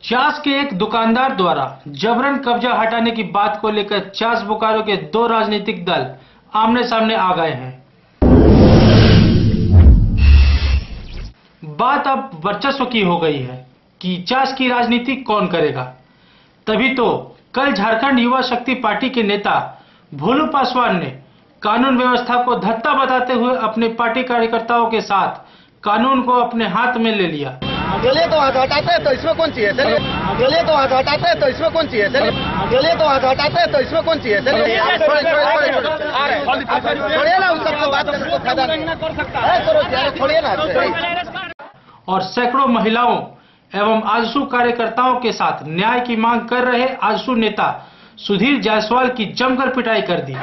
चास के एक दुकानदार द्वारा जबरन कब्जा हटाने की बात को लेकर चास बोकारो के दो राजनीतिक दल आमने सामने आ गए हैं। बात अब वर्चस्व की हो गई है कि चास की राजनीति कौन करेगा। तभी तो कल झारखंड युवा शक्ति पार्टी के नेता भोलू पासवान ने कानून व्यवस्था को धत्ता बताते हुए अपने पार्टी कार्यकर्ताओं के साथ कानून को अपने हाथ में ले लिया। चलिए तो हाथ हटाते हैं तो इसमें कौन चाहिए, चलिए चलिए तो हाथ हटाते हैं तो इसमें कौन चाहिए, चलिए चलिए तो हाथ हटाते हैं तो इसमें कौन चाहिए, चलिए छोड़िए ना, उस सबको बात करने को फायदा नहीं करो, छोड़िए ना। और सैकड़ों महिलाओं एवं आजसू कार्यकर्ताओं के साथ न्याय की मांग कर रहे आजसू नेता सुधीर जायसवाल की जमकर पिटाई कर दी,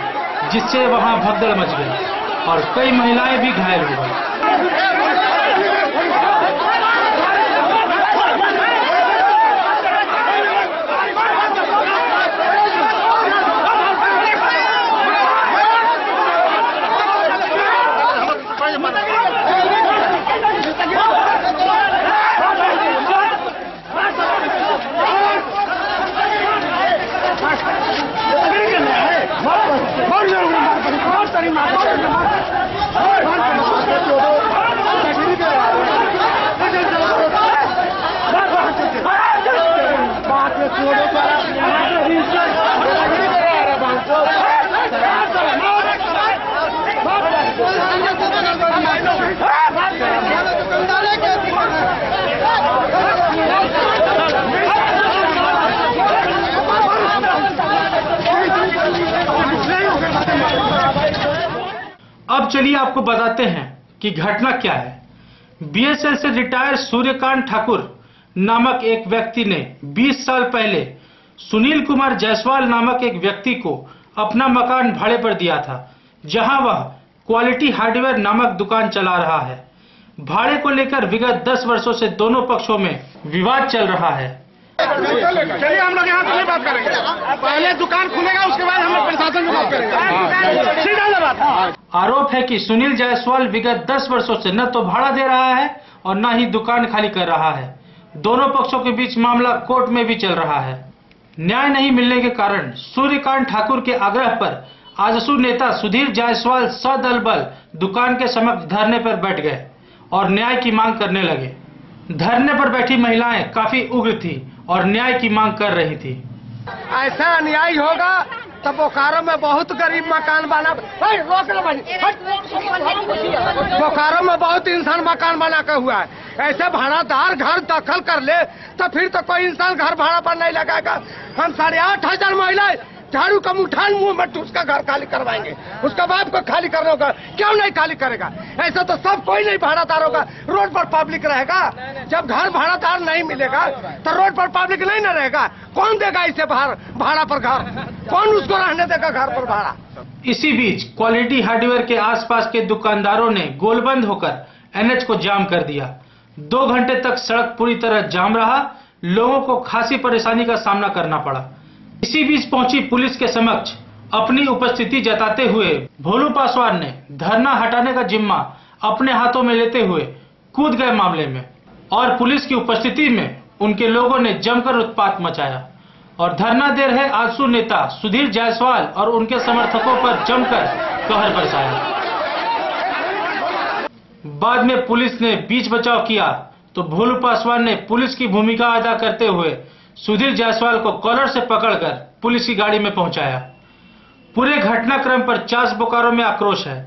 जिससे वहां भगदड़ मच गई और कई महिलाएं भी घायल हो गई। अब चलिए आपको बताते हैं कि घटना क्या है। बीएसएल से रिटायर सूर्यकांत ठाकुर नामक एक व्यक्ति ने 20 साल पहले सुनील कुमार जायसवाल नामक एक व्यक्ति को अपना मकान भाड़े पर दिया था, जहां वह क्वालिटी हार्डवेयर नामक दुकान चला रहा है। भाड़े को लेकर विगत 10 वर्षों से दोनों पक्षों में विवाद चल रहा है। चलिए हम लोग यहाँ से नहीं बात करेंगे, पहले दुकान खुलेगा उसके बाद हम लोग प्रशासन से बात करेंगे। सीधा बात। आरोप है कि सुनील जायसवाल विगत 10 वर्षों से न तो भाड़ा दे रहा है और न ही दुकान खाली कर रहा है। दोनों पक्षों के बीच मामला कोर्ट में भी चल रहा है। न्याय नहीं मिलने के कारण सूर्यकांत ठाकुर के आग्रह पर आजसू नेता सुधीर जायसवाल सदल बल दुकान के समक्ष धरने पर बैठ गए और न्याय की मांग करने लगे। धरने पर बैठी महिलाएं काफी उग्र थी और न्याय की मांग कर रही थी। ऐसा अन्याय होगा तो बोकारो में बहुत गरीब मकान बना, बोकारो में बहुत इंसान मकान बना के हुआ है। ऐसे भाड़ादार घर दखल कर ले तो फिर तो कोई इंसान घर भाड़ा पर नहीं लगाएगा। हम 8,500 महिलाएं झाड़ू का मुठान मुंह में उसका घर खाली करवाएंगे, उसका बाप को खाली करने होगा, क्यों नहीं खाली करेगा। ऐसा तो सब कोई नहीं भाड़ादार होगा, रोड पर पब्लिक रहेगा। जब घर भाड़ादार नहीं मिलेगा तो रोड पर पब्लिक नहीं न रहेगा। कौन देगा इसे भाड़ा पर घर, कौन उसको रहने देगा घर पर भाड़ा। इसी बीच क्वालिटी हार्डवेयर के आसपास के दुकानदारों ने गोलबंद होकर एनएच को जाम कर दिया। 2 घंटे तक सड़क पूरी तरह जाम रहा। लोगों को खासी परेशानी का सामना करना पड़ा। इसी बीच पहुंची पुलिस के समक्ष अपनी उपस्थिति जताते हुए भोलू पासवान ने धरना हटाने का जिम्मा अपने हाथों में लेते हुए कूद गए मामले में और पुलिस की उपस्थिति में उनके लोगों ने जमकर उत्पात मचाया और धरना दे रहे आजसू नेता सुधीर जायसवाल और उनके समर्थकों पर जमकर कहर बरसाया। बाद में पुलिस ने बीच बचाव किया तो भोलू पासवान ने पुलिस की भूमिका अदा करते हुए सुधीर जायसवाल को कॉलर से पकड़कर पुलिस की गाड़ी में पहुंचाया। पूरे घटनाक्रम पर चास बोकारो में आक्रोश है।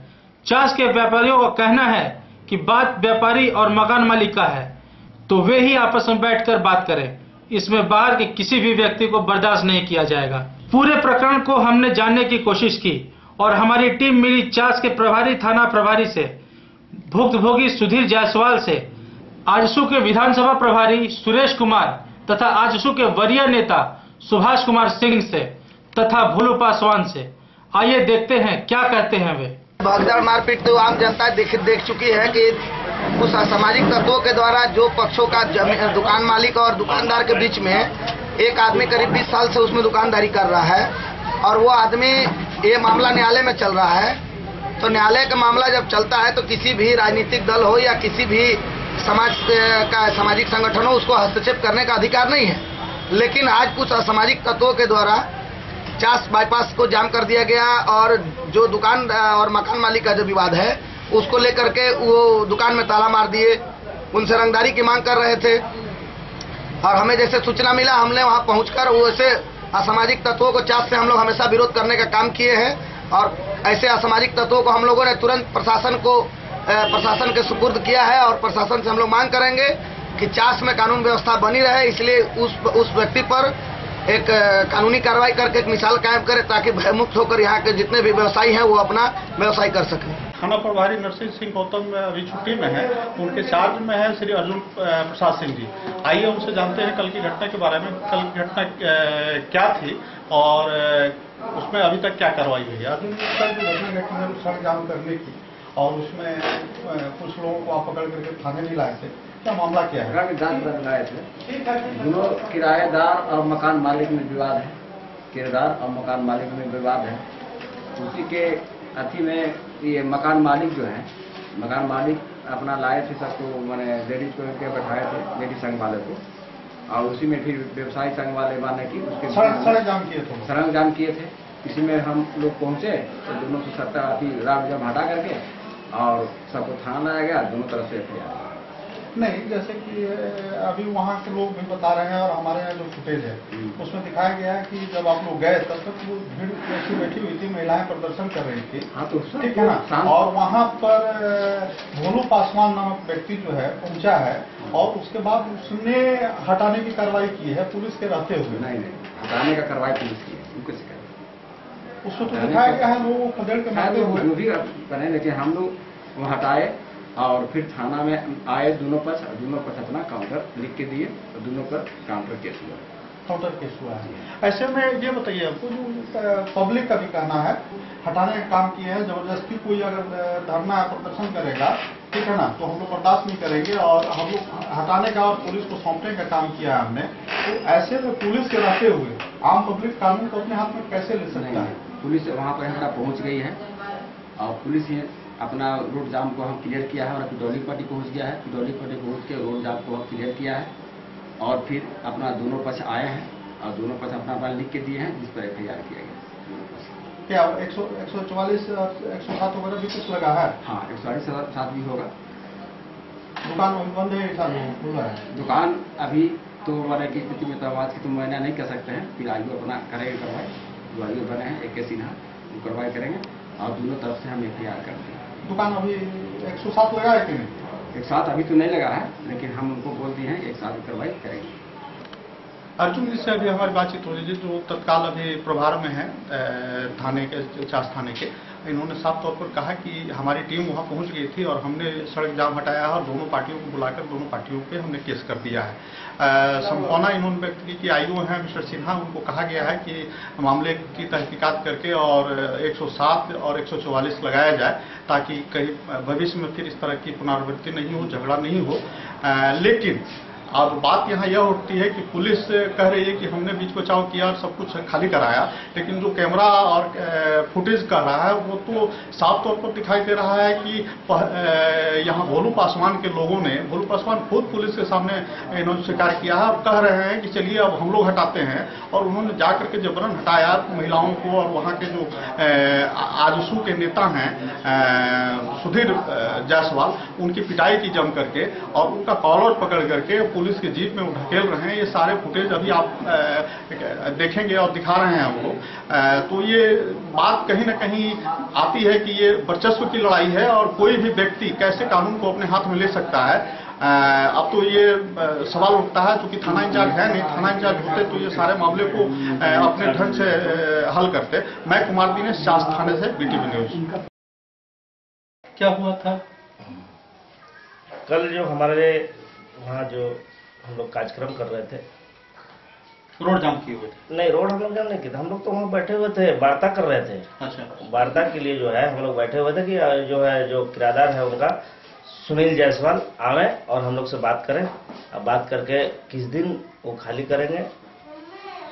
चास के व्यापारियों का कहना है कि बात व्यापारी और मकान मालिक का है तो वे ही आपस में बैठकर बात करें। इसमें बाहर के किसी भी व्यक्ति को बर्दाश्त नहीं किया जाएगा। पूरे प्रकरण को हमने जानने की कोशिश की और हमारी टीम मिली चास के प्रभारी थाना प्रभारी से, भुक्तभोगी सुधीर जायसवाल से, आजसू के विधानसभा प्रभारी सुरेश कुमार तथा आजसू के वरीय नेता सुभाष कुमार सिंह से तथा भोलू पासवान से। आइए देखते हैं क्या कहते हैं वे। भगदड़ मारपीट तो आम जनता देख चुकी है कि उस असामाजिक तत्वों के द्वारा जो पक्षों का दुकान मालिक और दुकानदार के बीच में एक आदमी करीब 20 साल से उसमें दुकानदारी कर रहा है और वो आदमी, ये मामला न्यायालय में चल रहा है। तो न्यायालय का मामला जब चलता है तो किसी भी राजनीतिक दल हो या किसी भी सामाजिक संगठनों उसको हस्तक्षेप करने का अधिकार नहीं है। लेकिन आज कुछ असामाजिक तत्वों के द्वारा चास बाईपास को जाम कर दिया गया और जो दुकान और मकान मालिक का जो विवाद है उसको लेकर के वो दुकान में ताला मार दिए, उनसे रंगदारी की मांग कर रहे थे। और हमें जैसे सूचना मिला हमने वहां पहुंचकर वैसे असामाजिक तत्वों को चास से हम लोग हमेशा विरोध करने का काम किए हैं और ऐसे असामाजिक तत्वों को हम लोगों ने तुरंत प्रशासन के सुपुर्द किया है और प्रशासन से हम लोग मांग करेंगे कि चास में कानून व्यवस्था बनी रहे, इसलिए उस व्यक्ति पर एक कानूनी कार्रवाई करके एक मिसाल कायम करे ताकि भयमुक्त होकर यहाँ के जितने भी व्यवसायी हैं वो अपना व्यवसाय कर सकें। थाना प्रभारी नरसिंह सिंह गौतम अभी छुट्टी में है, उनके चार्ज में है श्री अर्जुन प्रसाद सिंह जी। आइए उनसे जानते हैं कल की घटना के बारे में, कल की घटना क्या थी और उसमें अभी तक क्या कार्रवाई हुई है। अर्जुन कल जो घटना घटी है सड़क जाम करने की और उसमें कुछ लोगों को आप पकड़ करके थाने नहीं लाए थे, क्या मामला क्या है? जांच लाए थे, दोनों किराएदार और मकान मालिक में विवाद है, किराएदार और मकान मालिक में विवाद है। उसी के अथी में ये मकान मालिक जो है, मकान मालिक अपना लाए थे सबको, मैंने लेडीज को के बैठाए थे, लेडीज संघ वाले को, और उसी में फिर व्यवसायी संघ वाले माने की उसके सड़क जाम किए थे, सड़क जाम किए थे। इसी में हम लोग पहुंचे तो दोनों से सत्ता अथी रात जब हटा करके और सबको थाना लाया गया, दोनों तरफ से FIR। नहीं, जैसे कि अभी वहाँ के लोग भी बता रहे हैं और हमारे यहाँ जो फुटेज है उसमें दिखाया गया है कि जब आप लोग गए तब तक वो भीड़ ऐसी बैठी हुई थी, महिलाएं प्रदर्शन कर रही थी। हाँ तो ठीक है ना। और वहाँ पर भोलू पासवान नामक व्यक्ति जो है पहुंचा है और उसके बाद उसने हटाने की कार्रवाई की है पुलिस के रहते हुए। नहीं, हटाने का कार्रवाई पुलिस की है, उनको शिकायत उसमें तो दिखाया गया है लोगों को खदेड़ के मारते हुए जो भी बने, लेकिन हम लोग वो हटाए और फिर थाना में आए, दोनों पक्ष अपना काउंटर लिख के दिए और दोनों पर काउंटर केस हुआ, काउंटर केस हुआ है। ऐसे में ये बताइए आपको, जो पब्लिक का भी कहना है हटाने का काम किए हैं, जबरदस्ती कोई अगर धरना प्रदर्शन करेगा, ठीक है ना, तो हम लोग बर्दाश्त नहीं करेंगे और हम लोग हटाने का और पुलिस को सौंपने का काम किया है हमने। तो ऐसे में पुलिस के रहते हुए आम पब्लिक कानून को अपने हाथ में कैसे ले सकता है? पुलिस वहाँ पर हमारा पहुँच गई है और पुलिस ही अपना रोड जाम को हम क्लियर किया है और पिटौली पट्टी पहुँच गया है, पिटौली पट्टी पहुँच के रोड जाम को हम क्लियर किया है और फिर अपना दोनों पक्ष आए हैं और दोनों पक्ष अपना लिख के दिए हैं, जिस पर FIR किया गया। क्या 144 और 107 वगैरह भी कुछ लगा है? हाँ, 147 भी होगा। दुकान अभी बंद है, खुला है दुकान अभी तो वाले की स्थिति में तो आवाज की तो मुआयना नहीं कर सकते हैं, फिर आगे अपना करेंगे कार्रवाई, जो आगे बने हैं एक केस सिन्हा वो कार्रवाई करेंगे और दोनों तरफ से हम FIR करते हैं। दुकान अभी 107 लगा है कि नहीं? 107 अभी तो नहीं लगा है, लेकिन हम उनको बोल दिए हैं 107 कार्रवाई करेंगे। अर्जुन जी से अभी हमारी बातचीत हो रही है, जो तत्काल अभी प्रभार में है थाने के, चास थाने के। इन्होंने साफ तौर पर कहा कि हमारी टीम वहां पहुंच गई थी और हमने सड़क जाम हटाया है और दोनों पार्टियों को बुलाकर दोनों पार्टियों पे हमने केस कर दिया है। संभावना इन्होंने व्यक्त की कि IO हैं मिस्टर सिन्हा, उनको कहा गया है कि मामले की तहकीकात करके और 107 और 144 लगाया जाए ताकि कहीं भविष्य में फिर इस तरह की पुनरावृत्ति नहीं हो, झगड़ा नहीं हो। लेकिन अब बात यहाँ यह उठती है कि पुलिस कह रही है कि हमने बीच बचाव किया और सब कुछ खाली कराया, लेकिन जो कैमरा और फुटेज कह रहा है वो तो साफ तौर पर दिखाई दे रहा है कि यहाँ भोलू पासवान के लोगों ने, भोलू पासवान खुद पुलिस के सामने इन्होंने स्वीकार किया है और कह रहे हैं कि चलिए अब हम लोग हटाते हैं, और उन्होंने जाकर के जबरन हटाया महिलाओं को और वहाँ के जो आजसू के नेता हैं सुधीर जायसवाल, उनकी पिटाई की जम करके और उनका कॉलर पकड़ करके पुलिस की जीप में वो ढकेल रहे हैं। ये सारे फुटेज अभी आप देखेंगे और दिखा रहे हैं हम लोग। तो ये बात कहीं ना कहीं आती है कि ये वर्चस्व की लड़ाई है और कोई भी व्यक्ति कैसे कानून को अपने हाथ में ले सकता है। अब तो ये सवाल उठता है, चूंकि थाना इंचार्ज है नहीं, थाना इंचार्ज होते तो ये सारे मामले को अपने ढंग से हल करते। मैं कुमार दिनेश, चास थाने से, BTV न्यूज। क्या हुआ था कल? जो हमारे वहाँ जो हम लोग कार्यक्रम कर रहे थे, रोड जाम किए हुए थे? नहीं, रोड हम लोग जाम नहीं किए थे, हम लोग तो वहाँ बैठे हुए थे, वार्ता कर रहे थे। अच्छा। वार्ता के लिए जो है हम लोग बैठे हुए थे कि जो है जो किराएदार है उनका सुनील जायसवाल आवे और हम लोग से बात करें। अब बात करके किस दिन वो खाली करेंगे,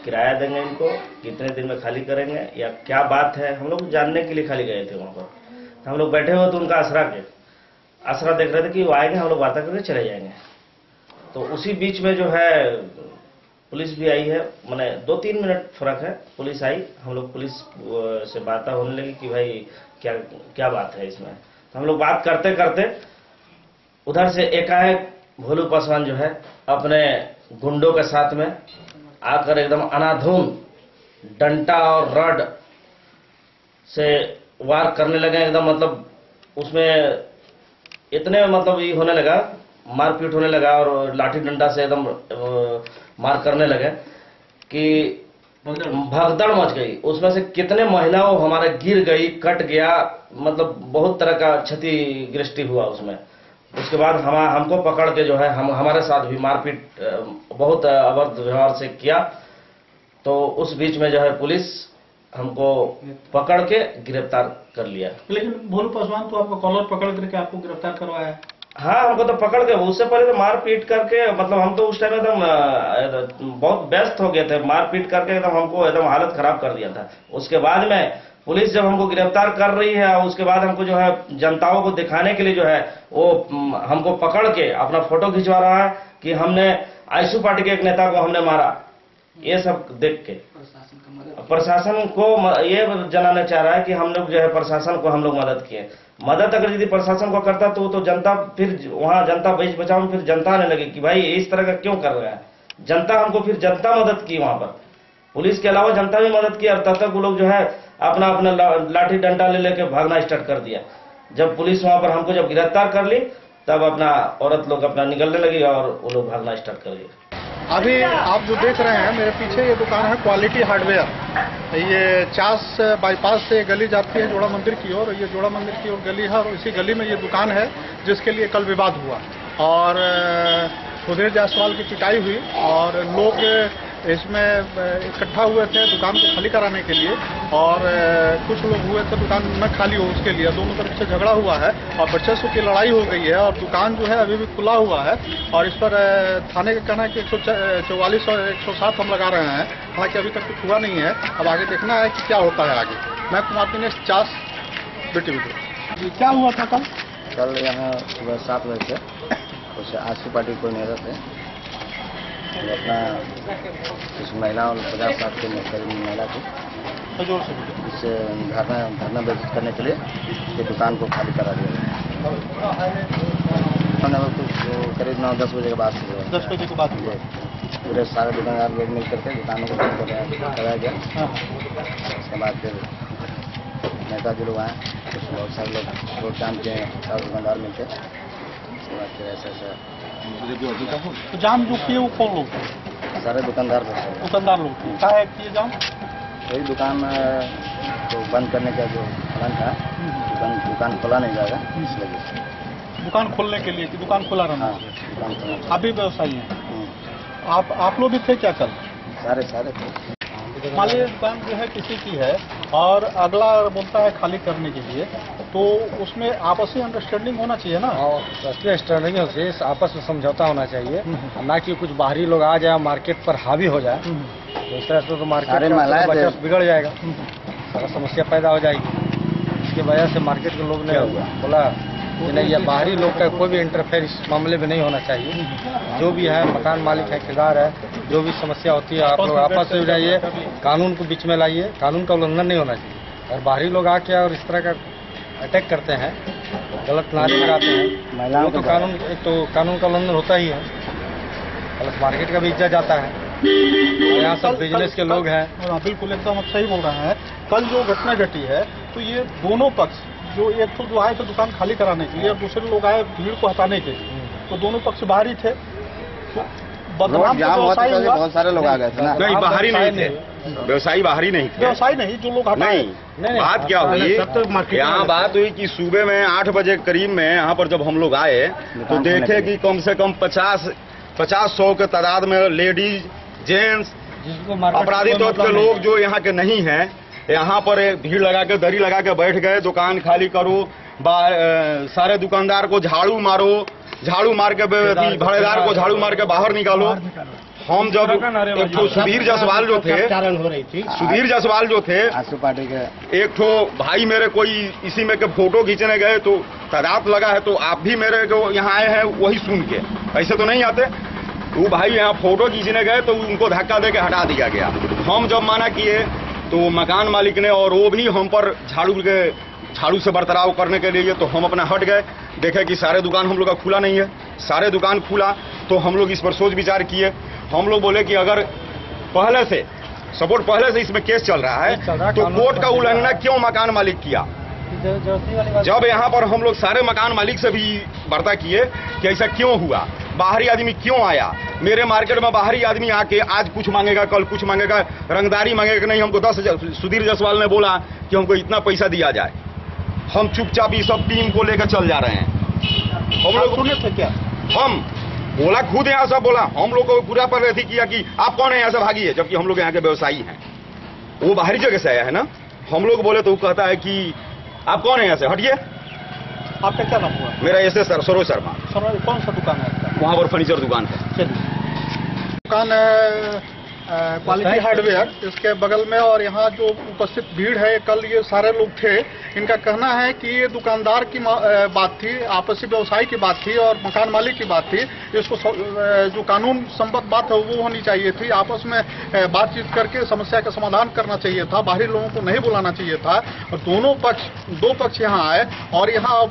किराया देंगे इनको, कितने दिन में खाली करेंगे या क्या बात है, हम लोग जानने के लिए खाली गए थे वहाँ पर। हम लोग बैठे हुए थे उनका आसरा के। आसरा देख रहे थे कि वो आएंगे, हम लोग वार्ता करके चले जाएंगे। तो उसी बीच में जो है पुलिस भी आई है, मैंने 2-3 मिनट फर्क है, पुलिस आई, हम लोग पुलिस से बात होने लगी कि भाई क्या क्या बात है इसमें। तो हम लोग बात करते करते उधर से एकाएक भोलू पासवान जो है अपने गुंडों के साथ में आकर एकदम अनाधून डंडा और रड से वार करने लगे एकदम, मतलब उसमें इतने मतलब ये होने लगा, मारपीट होने लगा और लाठी डंडा से एकदम मार करने लगे कि भगदड़ मच गई। उसमें से कितने महिलाओं हमारे गिर गई, कट गया, मतलब बहुत तरह का क्षतिग्रस्ती हुआ उसमें। उसके बाद हमको पकड़ के जो है हमारे साथ भी मारपीट बहुत अभद्र व्यवहार से किया। तो उस बीच में जो है पुलिस हमको पकड़ के गिरफ्तार कर लिया। लेकिन भोलू पासवान तो आपका कॉलर पकड़ करके आपको गिरफ्तार करवाया है? हाँ, हमको तो पकड़ के, उससे पहले तो मार पीट करके, मतलब हम तो उस टाइम एकदम बहुत व्यस्त हो गए थे, मार पीट करके एकदम हमको एकदम हालत खराब कर दिया था। उसके बाद में पुलिस जब हमको गिरफ्तार कर रही है, उसके बाद हमको जो है जनताओं को दिखाने के लिए जो है वो हमको पकड़ के अपना फोटो खिंचवा रहा है कि हमने आईसू पार्टी के एक नेता को हमने मारा। ये सब देख के प्रशासन को ये जनाना चाह रहा है कि हम लोग जो है प्रशासन को हम लोग मदद किए। मदद अगर यदि प्रशासन को करता तो जनता फिर वहां जनता बीच बचाव में फिर जनता आने लगी कि भाई इस तरह का क्यों कर रहा है। जनता हमको फिर जनता मदद की, वहां पर पुलिस के अलावा जनता भी मदद की। और तब तक वो लोग जो है अपना अपना लाठी डंडा ले लेके भागना स्टार्ट कर दिया। जब पुलिस वहां पर हमको जब गिरफ्तार कर ली तब अपना औरत लोग अपना निकलने लगी और वो लोग भागना स्टार्ट कर दिया। अभी आप जो देख रहे हैं मेरे पीछे, ये दुकान है क्वालिटी हार्डवेयर। ये चास बाईपास से गली जाती है जोड़ा मंदिर की ओर, ये जोड़ा मंदिर की ओर गली है और इसी गली में ये दुकान है जिसके लिए कल विवाद हुआ और सुधीर जायसवाल की पिटाई हुई और लोग इसमें इकट्ठा हुए थे दुकान को खाली कराने के लिए और कुछ लोग हुए थे दुकान न खाली हो उसके लिए। दोनों तरफ से झगड़ा हुआ है और वर्चस्व की लड़ाई हो गई है और दुकान जो है अभी भी खुला हुआ है और इस पर थाने का कहना है कि 144 और 107 हम लगा रहे हैं। हालांकि अभी तक कुछ हुआ नहीं है, अब आगे देखना है कि क्या होता है आगे। मैं कुमार दिनेश, चास BTV। क्या हुआ था कल? कल यहाँ सुबह 7 बजे से कुछ आईसू पार्टी कोई नहीं रहते, अपना कुछ महिला और 50-60 के करीब महिला थी, इससे धरना व्यवस्थित करने के लिए ये दुकान को खाली करा दिया गया। कुछ करीब 9-10 बजे के बाद से 10 बजे के बाद पूरे सारे दुकानदार लोग मिल करके दुकानों को बंद कराया गया। उसके बाद फिर नेता जो लोग आए, कुछ बहुत सारे लोग रोड जाम के सारे दुकानदार मिलते, उसके बाद फिर ऐसा तो जाम जो किए वो कौन लोग? सारे दुकानदार लोग क्या है किए जाम? वही दुकान को बंद करने का जो प्लान था, दुकान खोला नहीं जाएगा इस वजह से। दुकान खोलने के लिए कि दुकान खुला रहना? हाँ, दुकान खोलना। अभी व्यवसायी हैं आप लोग भी थे क्या कल? सारे थे। मान लीजिए दुकान जो है किसी की है और अगला बोलता है खाली करने के लिए, तो उसमें आपसी अंडरस्टैंडिंग होना चाहिए ना? अंडरस्टैंडिंग से आपस में समझौता होना चाहिए, ना कि कुछ बाहरी लोग आ जाए मार्केट पर हावी हो जाए। तो इस तरह से तो मार्केट बिगड़ जाएगा, सारा समस्या पैदा हो जाएगी। इसकी वजह से मार्केट के लोग ने बोला कि नहीं, ये बाहरी लोग का कोई भी इंटरफेयर इस मामले में नहीं होना चाहिए। जो भी है मकान मालिक है, किराएदार है, जो भी समस्या होती है आप लोग आपस में जाइए, कानून को बीच में लाइए, कानून का उल्लंघन नहीं होना चाहिए। और बाहरी लोग आके और इस तरह का अटैक करते हैं, गलत नारे लगाते हैं, महिलाओं को कानून, एक तो कानून का उल्लंघन होता ही है, गलत मार्केट का भी इज्जत जाता है। यहाँ सब बिजनेस के लोग हैं। बिल्कुल एकदम आप सही बोल रहे हैं। कल जो घटना घटी है तो ये दोनों पक्ष, जो एक तो जो आए थे दुकान खाली कराने के लिए और दूसरे लोग आए भीड़ को हटाने के लिए, तो दोनों पक्ष बाहरी थे। तो बदनाम व्यवसायी हुआ, बहुत सारे लोग आ गए थे ना? नहीं, बाहरी नहीं थे, व्यवसायी बाहरी नहीं थे। व्यवसायी नहीं, जो लोग हटाए। नहीं, बात क्या हुई, यहाँ बात हुई कि सुबह में 8 बजे करीब में यहाँ पर जब हम लोग आए तो देखे कि कम से कम 50-100 के तादाद में लेडीज, जेंट्स, अपराधी तत्व के लोग जो यहाँ के नहीं हैं, यहाँ पर भीड़ लगा के दरी लगा के बैठ गए। दुकान खाली करो, सारे दुकानदार को झाड़ू मारो, झाड़ू मार के भाड़ेदार को झाड़ू मार के बाहर निकालो। हम जब एक ठो सुधीर जायसवाल जो थे, हो रही थी, सुधीर जायसवाल जो थे, आजसू पार्टी के एक ठो भाई मेरे कोई इसी में के फोटो खींचने गए तो तादाद लगा है, तो आप भी मेरे को यहाँ आए हैं वही सुन के, ऐसे तो नहीं आते। वो भाई यहाँ फोटो खींचने गए तो उनको धक्का दे के हटा दिया गया। हम जब माना किए तो मकान मालिक ने, और वो भी हम पर झाड़ू से बर्ताव करने के लिए, तो हम अपना हट गए। देखे कि सारे दुकान हम लोग का खुला नहीं है, सारे दुकान खुला, तो हम लोग इस पर सोच विचार किए। हम लोग बोले कि अगर पहले से इसमें केस चल रहा है तो कोर्ट का उल्लंघन क्यों मकान मालिक किया। जब यहाँ पर हम लोग सारे मकान मालिक से भी वार्ता किए कि ऐसा क्यों हुआ, बाहरी आदमी क्यों आया, मेरे मार्केट में बाहरी आदमी आके आज कुछ मांगेगा, कल कुछ मांगेगा, रंगदारी मांगेगा नहीं। हमको 10,000 सुधीर जायसवाल ने बोला कि हमको इतना पैसा दिया जाए, हम चुपचाप ये सब टीम को लेकर चल जा रहे हैं। हम लोग सुने थे क्या, हम बोला खुद यहाँ सब बोला, हम लोग को पूरा पर अथी किया कि आप कौन है यहाँ से भागिए, जबकि हम लोग यहाँ के व्यवसायी हैं। वो बाहरी जगह से आया है ना। हम लोग बोले तो वो कहता है कि आप कौन है यहाँ से, हटिए। आपका क्या नाम हुआ? मेरा ऐसे सरोज शर्मा। कौन सा दुकान है आपका? वहाँ पर फर्नीचर दुकान है। दुकान है क्वालिटी हार्डवेयर, इसके बगल में। और यहाँ जो उपस्थित भीड़ है, कल ये सारे लोग थे, इनका कहना है कि ये दुकानदार की बात थी, आपसी व्यवसाय की बात थी और मकान मालिक की बात थी। इसको जो कानून संबद्ध बात है वो होनी चाहिए थी, आपस में बातचीत करके समस्या का समाधान करना चाहिए था, बाहरी लोगों को नहीं बुलाना चाहिए था। और दो पक्ष यहाँ आए और यहाँ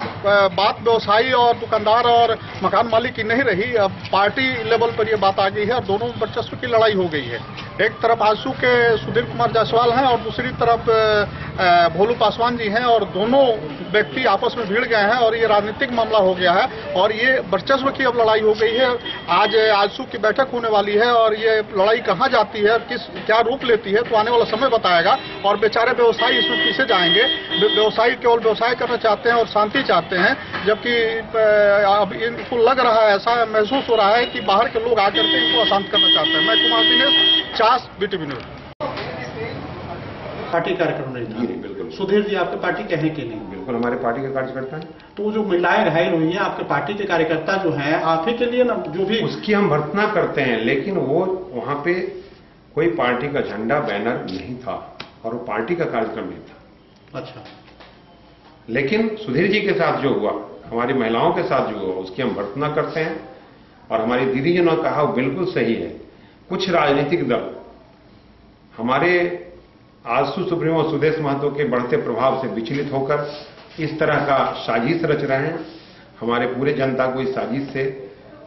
बात व्यवसायी और दुकानदार और मकान मालिक की नहीं रही, अब पार्टी लेवल पर ये बात आ गई है और दोनों वर्चस्व की लड़ाई हो गई है। एक तरफ आजसू के सुधीर कुमार जायसवाल हैं और दूसरी तरफ भोलू पासवान जी हैं, और दोनों व्यक्ति आपस में भिड़ गए हैं और ये राजनीतिक मामला हो गया है और ये वर्चस्व की अब लड़ाई हो गई है। आज आजसू की बैठक होने वाली है और ये लड़ाई कहाँ जाती है, क्या रूप लेती है, तो आने वाला समय बताएगा। और बेचारे व्यवसायी इसमें पीछे जाएंगे। व्यवसायी केवल व्यवसाय करना चाहते हैं और शांति चाहते हैं, जबकि अब इनको लग रहा है, ऐसा महसूस हो रहा है कि बाहर के लोग आकर के इनको अशांत करना चाहते हैं। मैं Kumar Dinesh, Chas, BTV news. Party कार्यक्रम नहीं था। बिल्कुल। सुधीर जी आपके पार्टी के हैं कि नहीं? बिल्कुल हमारे पार्टी के कार्यकर्ता हैं। तो जो महिलाएं घायल हुई हैं, आपके पार्टी के कार्यकर्ता जो हैं, आप ही के लिए ना, जो भी उसकी हम भर्त्सना करते हैं, लेकिन वो वहां पे कोई पार्टी का झंडा बैनर नहीं था और वो पार्टी का कार्यक्रम नहीं था। अच्छा। लेकिन सुधीर जी के साथ जो हुआ, हमारी महिलाओं के साथ जो हुआ, उसकी हम भर्त्सना करते हैं। और हमारी दीदी जी ने कहा वो बिल्कुल सही है। कुछ राजनीतिक दल हमारे आजसू सुप्रीमो सुदेश महतो के बढ़ते प्रभाव से विचलित होकर इस तरह का साजिश रच रहे हैं। हमारे पूरे जनता को इस साजिश से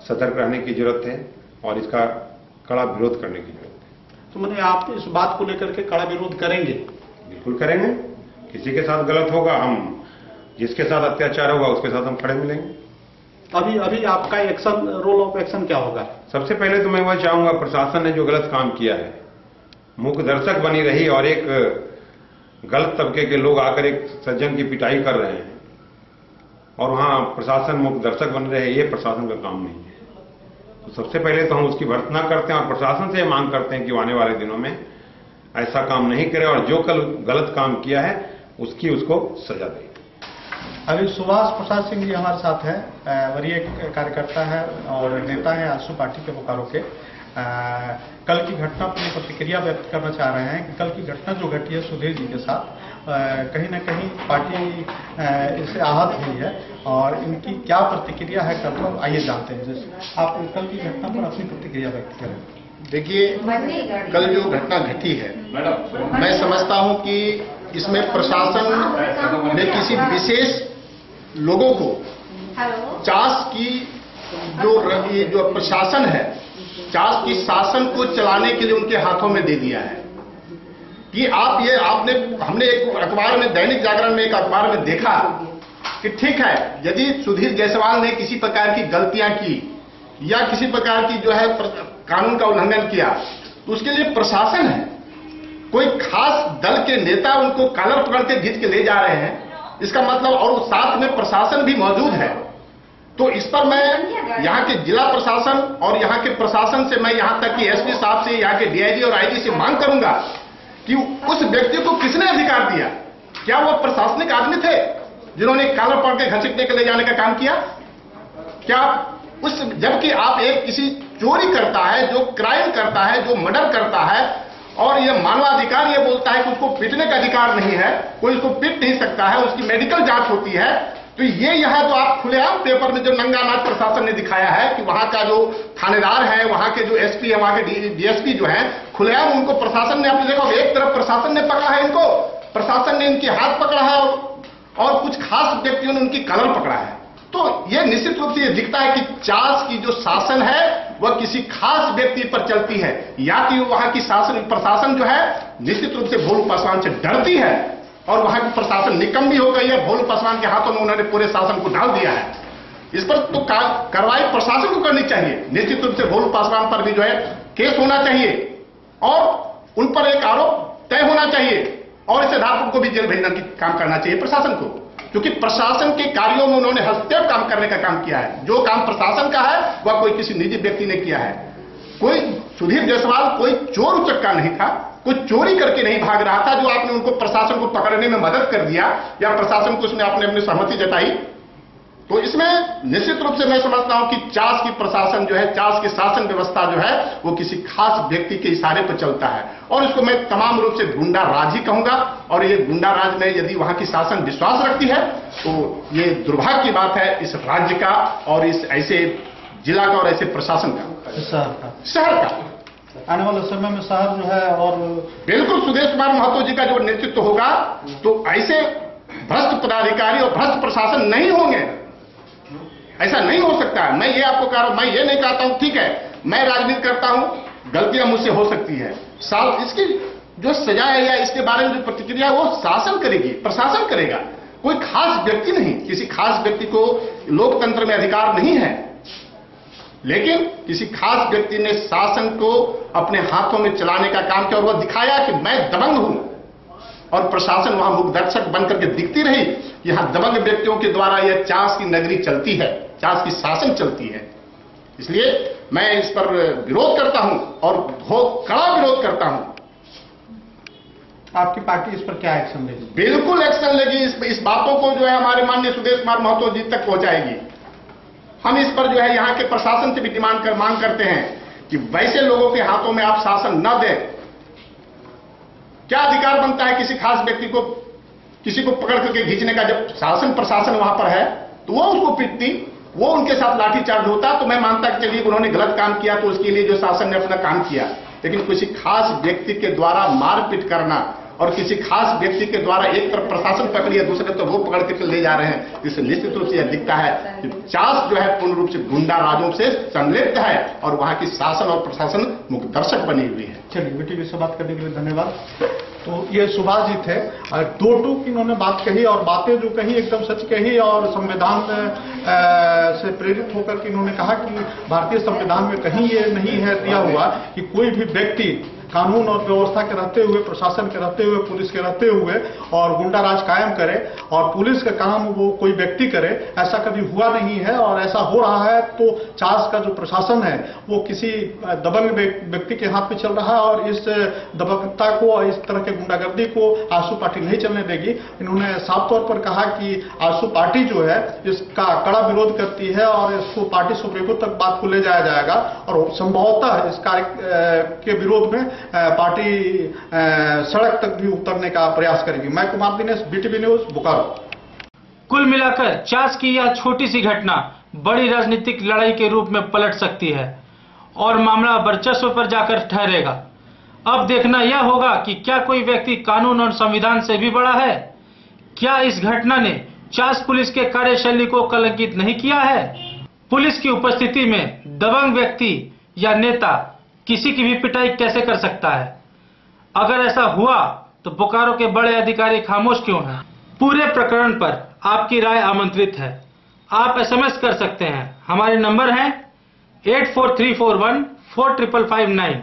सतर्क रहने की जरूरत है और इसका कड़ा विरोध करने की जरूरत है। तो मैंने आप इस बात को लेकर के कड़ा विरोध करेंगे? बिल्कुल करेंगे। किसी के साथ गलत होगा, हम जिसके साथ अत्याचार होगा उसके साथ हम खड़े मिलेंगे। अभी आपका एक्शन, रोल ऑफ एक्शन क्या होगा? सबसे पहले तो मैं वह चाहूंगा, प्रशासन ने जो गलत काम किया है, मूक दर्शक बनी रही और एक गलत तबके के लोग आकर एक सज्जन की पिटाई कर रहे हैं और वहां प्रशासन मूक दर्शक बन रहे हैं, ये प्रशासन का काम नहीं है। तो सबसे पहले तो हम उसकी भर्त्सना करते हैं और प्रशासन से मांग करते हैं कि वो आने वाले दिनों में ऐसा काम नहीं करे और जो कल गलत काम किया है उसको सजा दे। अभी सुभाष प्रसाद सिंह जी हमारे साथ हैं, वरीय कार्यकर्ता है और नेता है आजसू पार्टी के बोकारो के। कल की घटना पर प्रतिक्रिया व्यक्त करना चाह रहे हैं कि कल की घटना जो घटी है सुधीर जी के साथ, कहीं ना कहीं पार्टी इससे आहत हुई है और इनकी क्या प्रतिक्रिया है कल पर, आइए जानते हैं। जैसे आप कल की घटना पर अपनी प्रतिक्रिया व्यक्त करें। देखिए, कल जो घटना घटी है, मैं समझता हूं कि इसमें प्रशासन ने किसी विशेष लोगों को चास की जो प्रशासन है, चास की शासन को चलाने के लिए उनके हाथों में दे दिया है कि हमने एक अखबार में, दैनिक जागरण में एक अखबार में देखा कि ठीक है, यदि सुधीर जायसवाल ने किसी प्रकार की गलतियां की या किसी प्रकार की जो है कानून का उल्लंघन किया तो उसके लिए प्रशासन है, कोई खास दल के नेता उनको कॉलर पकड़ के खींच के ले जा रहे हैं, इसका मतलब, और साथ में प्रशासन भी मौजूद है। तो इस पर मैं यहाँ के जिला प्रशासन और यहाँ के प्रशासन से, मैं यहाँ तक कि एसपी साहब से, यहाँ के डीआईजी और आईजी से मांग करूंगा कि उस व्यक्ति को किसने अधिकार दिया? क्या वो प्रशासनिक आदमी थे जिन्होंने कॉलर पकड़ के घसीटने के ले जाने का काम किया? क्या जबकि आप एक किसी चोरी करता है, जो क्राइम कर करता है, जो मर्डर करता है, और ये मानवाधिकार ये बोलता है कि उसको पीटने का अधिकार नहीं है, कोई उसको पीट नहीं सकता है, उसकी मेडिकल जांच होती है, तो ये यहाँ जो आप खुलेआम पेपर में जो नंगा नाच प्रशासन ने दिखाया है कि वहां का जो थानेदार है, वहां के जो एसपी है, वहां के डीएसपी जो है, खुलेआम उनको प्रशासन ने, आपने देखो एक तरफ प्रशासन ने पकड़ा है इनको, प्रशासन ने इनके हाथ पकड़ा है और कुछ खास व्यक्तियों ने उनकी कलर पकड़ा है। तो ये निश्चित रूप से ये दिखता है कि चास की जो शासन है वह किसी खास व्यक्ति पर चलती है, या कि वहां की प्रशासन जो है निश्चित रूप से भोलू पासवान से डरती है और वहां की प्रशासन निकम्मी हो गई है। भोलू पासवान के हाथों में उन्होंने पूरे शासन को डाल दिया है। इस पर तो कार्रवाई प्रशासन को करनी चाहिए। निश्चित रूप से भोलू पासवान पर भी जो है केस होना चाहिए और उन पर एक आरोप तय होना चाहिए और इस आधार को भी जेल भेजने की काम करना चाहिए प्रशासन को, क्योंकि प्रशासन के कार्यों में उन्होंने हस्तक्षेप काम करने का काम किया है। जो काम प्रशासन का है वह कोई किसी निजी व्यक्ति ने किया है। कोई सुधीर जायसवाल कोई चोर उचक्का नहीं था, कोई चोरी करके नहीं भाग रहा था। जो आपने उनको प्रशासन को पकड़ने में मदद कर दिया या प्रशासन को उसने अपनी सहमति जताई, तो इसमें निश्चित रूप से मैं समझता हूं कि चास की प्रशासन जो है, चास की शासन व्यवस्था जो है वो किसी खास व्यक्ति के इशारे पर चलता है और इसको मैं तमाम रूप से गुंडा राज ही कहूंगा। और ये गुंडा राज में यदि वहां की शासन विश्वास रखती है तो ये दुर्भाग्य की बात है इस राज्य का और इस ऐसे जिला का और ऐसे प्रशासन का, शहर का। आने वाले समय में शहर जो है और बिल्कुल सुदेश कुमार महतो जी का जो नेतृत्व होगा तो ऐसे भ्रष्ट पदाधिकारी और भ्रष्ट प्रशासन नहीं होंगे। ऐसा नहीं हो सकता है। मैं ये आपको कह रहा हूं, मैं ये नहीं कहता हूं ठीक है मैं राजनीति करता हूं, गलतियां मुझसे हो सकती है, इसकी जो सजा है या इसके बारे में जो प्रतिक्रिया वो शासन करेगी, प्रशासन करेगा, कोई खास व्यक्ति नहीं। किसी खास व्यक्ति को लोकतंत्र में अधिकार नहीं है, लेकिन किसी खास व्यक्ति ने शासन को अपने हाथों में चलाने का काम किया और वह दिखाया कि मैं दबंग हूं और प्रशासन वहां मुखदर्शक बनकर के दिखती रही कि यहां दबंग व्यक्तियों के द्वारा यह चास की नगरी चलती है, चास की शासन चलती है। इसलिए मैं इस पर विरोध करता हूं और बहुत कड़ा विरोध करता हूं। आपकी पार्टी इस पर क्या एक्शन लेगी? बिल्कुल एक्शन लेगी। इस बातों को जो है हमारे माननीय सुदेश कुमार महतो जी तक पहुंचाएगी। हम इस पर जो है यहाँ के प्रशासन से भी मांग करते हैं कि वैसे लोगों के हाथों में आप शासन न दें। क्या अधिकार बनता है किसी खास व्यक्ति को किसी को पकड़ करके खींचने का? जब शासन प्रशासन वहां पर है तो वो उसको पीटती, वो उनके साथ लाठीचार्ज होता। तो मैं मानता कि चलिए उन्होंने गलत काम किया तो उसके लिए जो शासन ने अपना काम किया, लेकिन किसी खास व्यक्ति के द्वारा मारपीट करना और किसी खास व्यक्ति के द्वारा एक तरफ प्रशासन पकड़ लिया, दूसरे तरफ वो पकड़ करके ले जा रहे हैं, जिससे निश्चित रूप से यह दिखता है कि चास जो है पूर्ण रूप से गुंडा राजों से संलिप्त है और वहां की शासन और प्रशासन मुखदर्शक बनी हुई है। चलिए बीटीवी से बात करने के लिए धन्यवाद। तो ये सुभाष जी थे, दो टूक इन्होंने बात कही और बातें जो कही एकदम सच कही और संविधान से प्रेरित होकर के इन्होंने कहा कि भारतीय संविधान में कहीं ये नहीं है दिया हुआ कि कोई भी व्यक्ति कानून और व्यवस्था के रहते हुए, प्रशासन के रहते हुए, पुलिस के रहते हुए और गुंडा राज कायम करे और पुलिस का काम वो कोई व्यक्ति करे, ऐसा कभी हुआ नहीं है। और ऐसा हो रहा है तो चास का जो प्रशासन है वो किसी दबंग व्यक्ति के हाथ में चल रहा है और इस दबंगता को, इस तरह के गुंडागर्दी को आजसू पार्टी नहीं चलने देगी। इन्होंने साफ तौर पर कहा कि आजसू पार्टी जो है इसका कड़ा विरोध करती है और इसको पार्टी सुप्रीमो तक बात को ले जाया जाएगा और संभवतः इस कार्य के विरोध में पार्टी सड़क तक भी उतरने का प्रयास करेगी। मैं कुमार दिनेश, बीटीवी न्यूज, बोकारो। कुल मिलाकर चास की यह छोटी सी घटना बड़ी राजनीतिक लड़ाई के रूप में पलट सकती है और मामला वर्चस्व पर जाकर ठहरेगा। अब देखना यह होगा कि क्या कोई व्यक्ति कानून और संविधान से भी बड़ा है। क्या इस घटना ने चास पुलिस के कार्यशैली को कलंकित नहीं किया है? पुलिस की उपस्थिति में दबंग व्यक्ति या नेता किसी की भी पिटाई कैसे कर सकता है? अगर ऐसा हुआ तो बोकारो के बड़े अधिकारी खामोश क्यों हैं? पूरे प्रकरण पर आपकी राय आमंत्रित है। आप एसएमएस कर सकते हैं। हमारे नंबर हैं 84341 4559।